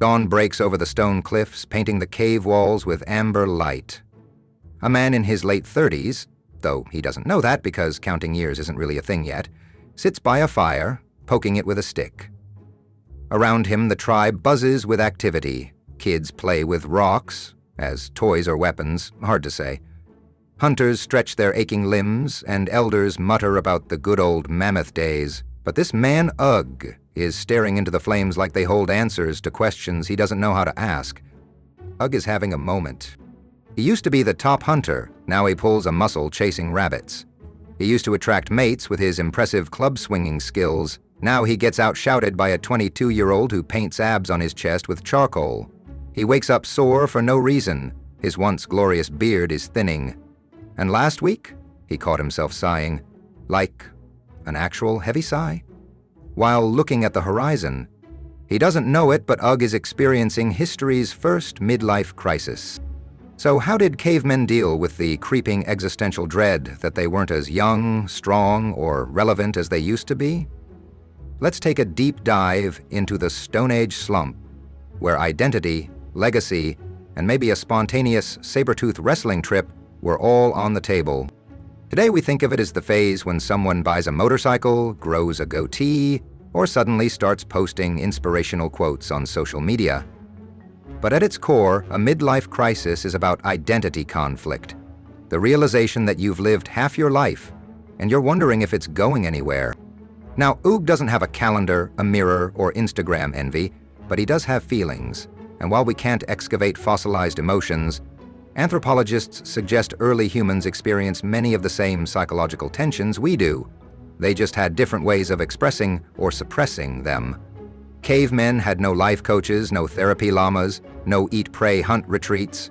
Dawn breaks over the stone cliffs, painting the cave walls with amber light. A man in his late 30s, though he doesn't know that because counting years isn't really a thing yet, sits by a fire, poking it with a stick. Around him, the tribe buzzes with activity. Kids play with rocks, as toys or weapons, hard to say. Hunters stretch their aching limbs, and elders mutter about the good old mammoth days. But this man, Ugg, is staring into the flames like they hold answers to questions he doesn't know how to ask. Ugg is having a moment. He used to be the top hunter, now he pulls a muscle chasing rabbits. He used to attract mates with his impressive club-swinging skills. Now he gets outshouted by a 22-year-old who paints abs on his chest with charcoal. He wakes up sore for no reason. His once glorious beard is thinning. And last week, he caught himself sighing, like an actual heavy sigh. While looking at the horizon, he doesn't know it, but Ugg is experiencing history's first midlife crisis. So how did cavemen deal with the creeping existential dread that they weren't as young, strong, or relevant as they used to be? Let's take a deep dive into the Stone Age slump, where identity, legacy, and maybe a spontaneous saber-tooth wrestling trip were all on the table. Today we think of it as the phase when someone buys a motorcycle, grows a goatee, or suddenly starts posting inspirational quotes on social media. But at its core, a midlife crisis is about identity conflict, the realization that you've lived half your life, and you're wondering if it's going anywhere. Now, Ugg doesn't have a calendar, a mirror, or Instagram envy, but he does have feelings, and while we can't excavate fossilized emotions, anthropologists suggest early humans experience many of the same psychological tensions we do. They just had different ways of expressing or suppressing them. Cavemen had no life coaches, no therapy llamas, no eat-pray-hunt retreats,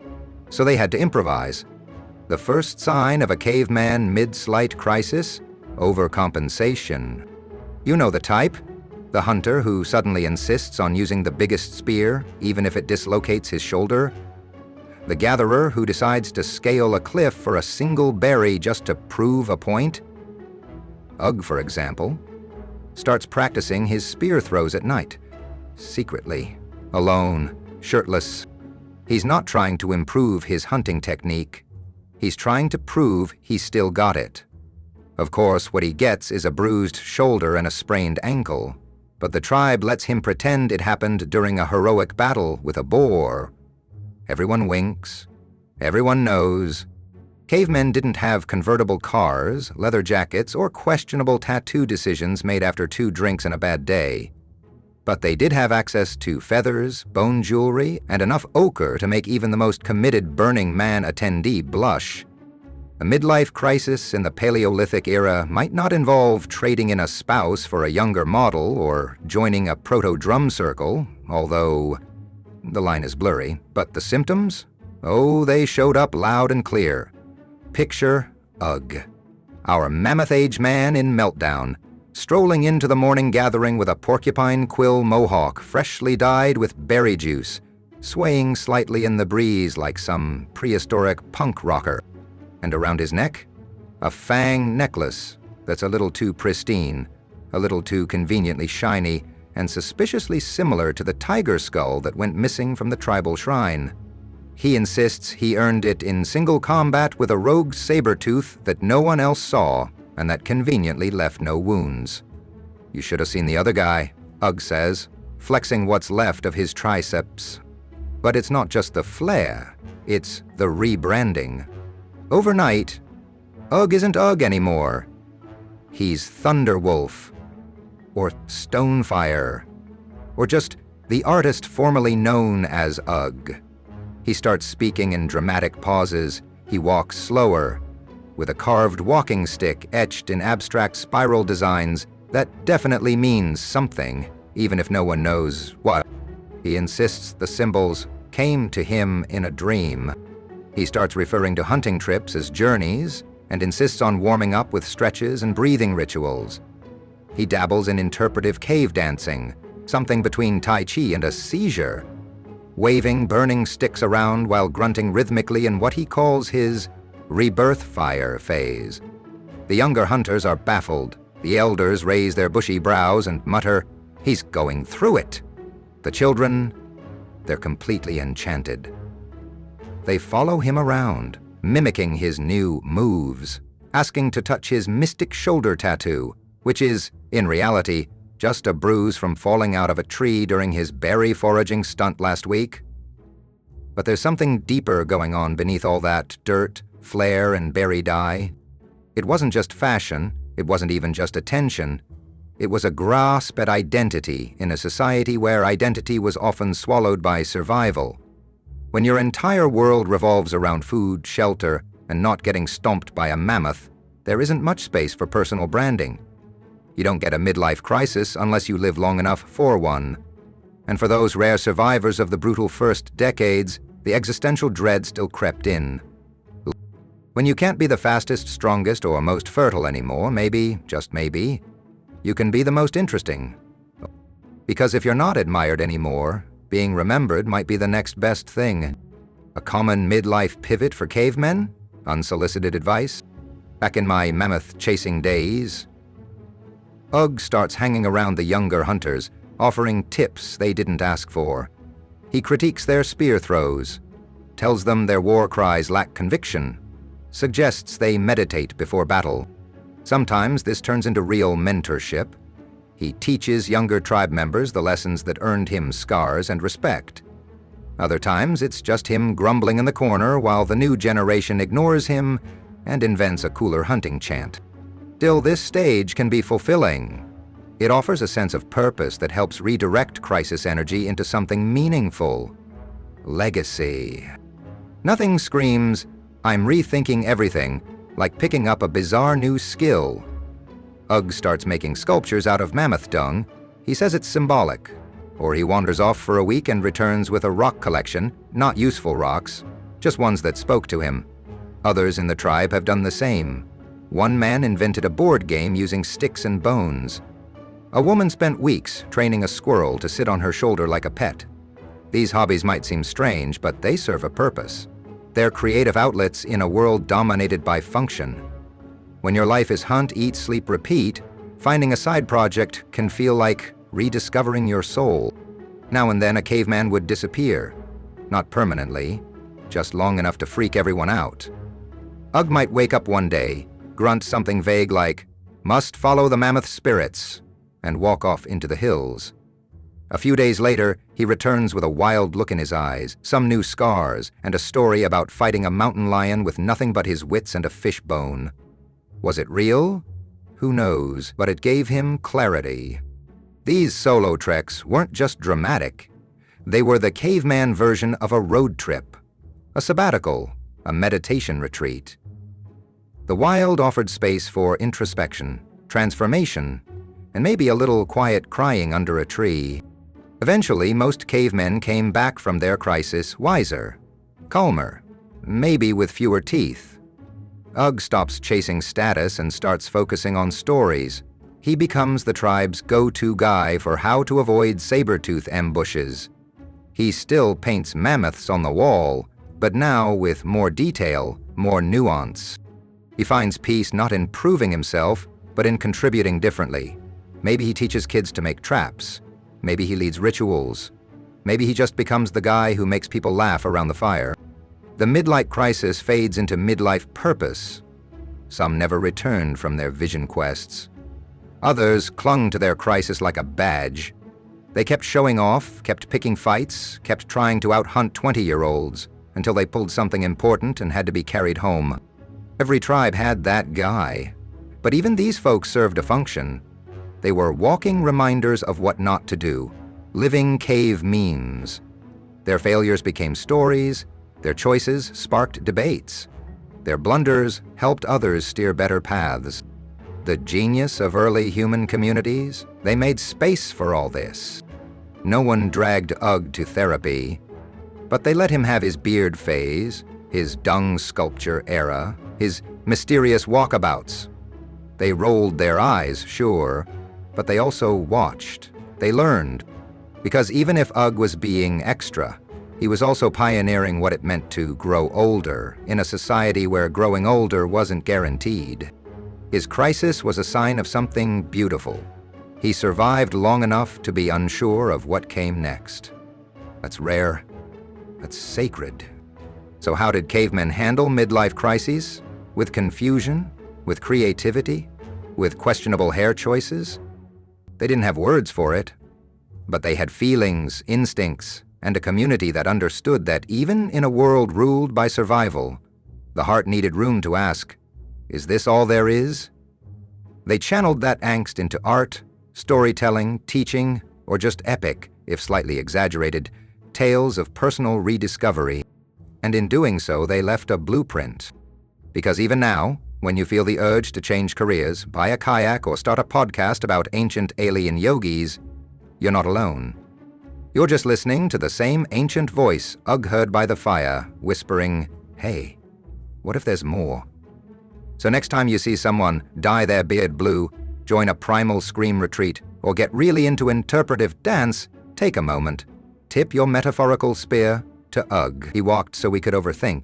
so they had to improvise. The first sign of a caveman mid-slight crisis? Overcompensation. You know the type. The hunter who suddenly insists on using the biggest spear, even if it dislocates his shoulder. The gatherer who decides to scale a cliff for a single berry just to prove a point. Ugg, for example, starts practicing his spear throws at night, secretly, alone, shirtless. He's not trying to improve his hunting technique. He's trying to prove he's still got it. Of course, what he gets is a bruised shoulder and a sprained ankle, but the tribe lets him pretend it happened during a heroic battle with a boar. Everyone winks. Everyone knows. Cavemen didn't have convertible cars, leather jackets, or questionable tattoo decisions made after 2 drinks and a bad day. But they did have access to feathers, bone jewelry, and enough ochre to make even the most committed Burning Man attendee blush. A midlife crisis in the Paleolithic era might not involve trading in a spouse for a younger model or joining a proto-drum circle, although the line is blurry, but the symptoms? Oh, they showed up loud and clear. Picture Ugg, our mammoth-age man in meltdown, strolling into the morning gathering with a porcupine quill mohawk freshly dyed with berry juice, swaying slightly in the breeze like some prehistoric punk rocker. And around his neck, a fang necklace that's a little too pristine, a little too conveniently shiny, and suspiciously similar to the tiger skull that went missing from the tribal shrine. He insists he earned it in single combat with a rogue saber-tooth that no one else saw and that conveniently left no wounds. You should have seen the other guy, Ugg says, flexing what's left of his triceps. But it's not just the flair, it's the rebranding. Overnight, Ugg isn't Ugg anymore. He's Thunderwolf, or Stonefire, or just the artist formerly known as Ugg. He starts speaking in dramatic pauses. He walks slower, with a carved walking stick etched in abstract spiral designs that definitely means something, even if no one knows what. He insists the symbols came to him in a dream. He starts referring to hunting trips as journeys and insists on warming up with stretches and breathing rituals. He dabbles in interpretive cave dancing, something between Tai Chi and a seizure, waving burning sticks around while grunting rhythmically in what he calls his rebirth fire phase. The younger hunters are baffled. The elders raise their bushy brows and mutter, "He's going through it." The children, they're completely enchanted. They follow him around, mimicking his new moves, asking to touch his mystic shoulder tattoo, which is, in reality, just a bruise from falling out of a tree during his berry foraging stunt last week. But there's something deeper going on beneath all that dirt, flair, and berry dye. It wasn't just fashion, it wasn't even just attention. It was a grasp at identity in a society where identity was often swallowed by survival. When your entire world revolves around food, shelter, and not getting stomped by a mammoth, there isn't much space for personal branding. You don't get a midlife crisis unless you live long enough for one. And for those rare survivors of the brutal first decades, the existential dread still crept in. When you can't be the fastest, strongest, or most fertile anymore, maybe, just maybe, you can be the most interesting. Because if you're not admired anymore, being remembered might be the next best thing. A common midlife pivot for cavemen? Unsolicited advice? Back in my mammoth chasing days, Ugg starts hanging around the younger hunters, offering tips they didn't ask for. He critiques their spear throws, tells them their war cries lack conviction, suggests they meditate before battle. Sometimes this turns into real mentorship. He teaches younger tribe members the lessons that earned him scars and respect. Other times it's just him grumbling in the corner while the new generation ignores him and invents a cooler hunting chant. Still, this stage can be fulfilling. It offers a sense of purpose that helps redirect crisis energy into something meaningful. Legacy. Nothing screams, "I'm rethinking everything," like picking up a bizarre new skill. Ugg starts making sculptures out of mammoth dung. He says it's symbolic. Or he wanders off for a week and returns with a rock collection, not useful rocks, just ones that spoke to him. Others in the tribe have done the same. One man invented a board game using sticks and bones. A woman spent weeks training a squirrel to sit on her shoulder like a pet. These hobbies might seem strange, but they serve a purpose. They're creative outlets in a world dominated by function. When your life is hunt, eat, sleep, repeat, finding a side project can feel like rediscovering your soul. Now and then a caveman would disappear. Not permanently, just long enough to freak everyone out. Ugg might wake up one day, grunt something vague like, "Must follow the mammoth spirits," and walk off into the hills. A few days later, he returns with a wild look in his eyes, some new scars, and a story about fighting a mountain lion with nothing but his wits and a fish bone. Was it real? Who knows, but it gave him clarity. These solo treks weren't just dramatic. They were the caveman version of a road trip, a sabbatical, a meditation retreat. The wild offered space for introspection, transformation, and maybe a little quiet crying under a tree. Eventually, most cavemen came back from their crisis wiser, calmer, maybe with fewer teeth. Ugg stops chasing status and starts focusing on stories. He becomes the tribe's go-to guy for how to avoid saber-tooth ambushes. He still paints mammoths on the wall, but now with more detail, more nuance. He finds peace not in proving himself, but in contributing differently. Maybe he teaches kids to make traps. Maybe he leads rituals. Maybe he just becomes the guy who makes people laugh around the fire. The midlife crisis fades into midlife purpose. Some never returned from their vision quests. Others clung to their crisis like a badge. They kept showing off, kept picking fights, kept trying to out-hunt 20-year-olds, until they pulled something important and had to be carried home. Every tribe had that guy. But even these folks served a function. They were walking reminders of what not to do, living cave memes. Their failures became stories, their choices sparked debates. Their blunders helped others steer better paths. The genius of early human communities, they made space for all this. No one dragged Ugg to therapy, but they let him have his beard phase, his dung sculpture era, his mysterious walkabouts. They rolled their eyes, sure, but they also watched. They learned. Because even if Ugg was being extra, he was also pioneering what it meant to grow older in a society where growing older wasn't guaranteed. His crisis was a sign of something beautiful. He survived long enough to be unsure of what came next. That's rare. That's sacred. So how did cavemen handle midlife crises? With confusion? With creativity? With questionable hair choices? They didn't have words for it, but they had feelings, instincts, and a community that understood that even in a world ruled by survival, the heart needed room to ask, is this all there is? They channeled that angst into art, storytelling, teaching, or just epic, if slightly exaggerated, tales of personal rediscovery. And in doing so, they left a blueprint. Because even now, when you feel the urge to change careers, buy a kayak, or start a podcast about ancient alien yogis, you're not alone. You're just listening to the same ancient voice heard by the fire, whispering, hey, what if there's more? So next time you see someone dye their beard blue, join a primal scream retreat, or get really into interpretive dance, take a moment. Tip your metaphorical spear to Ugg. He walked so we could overthink.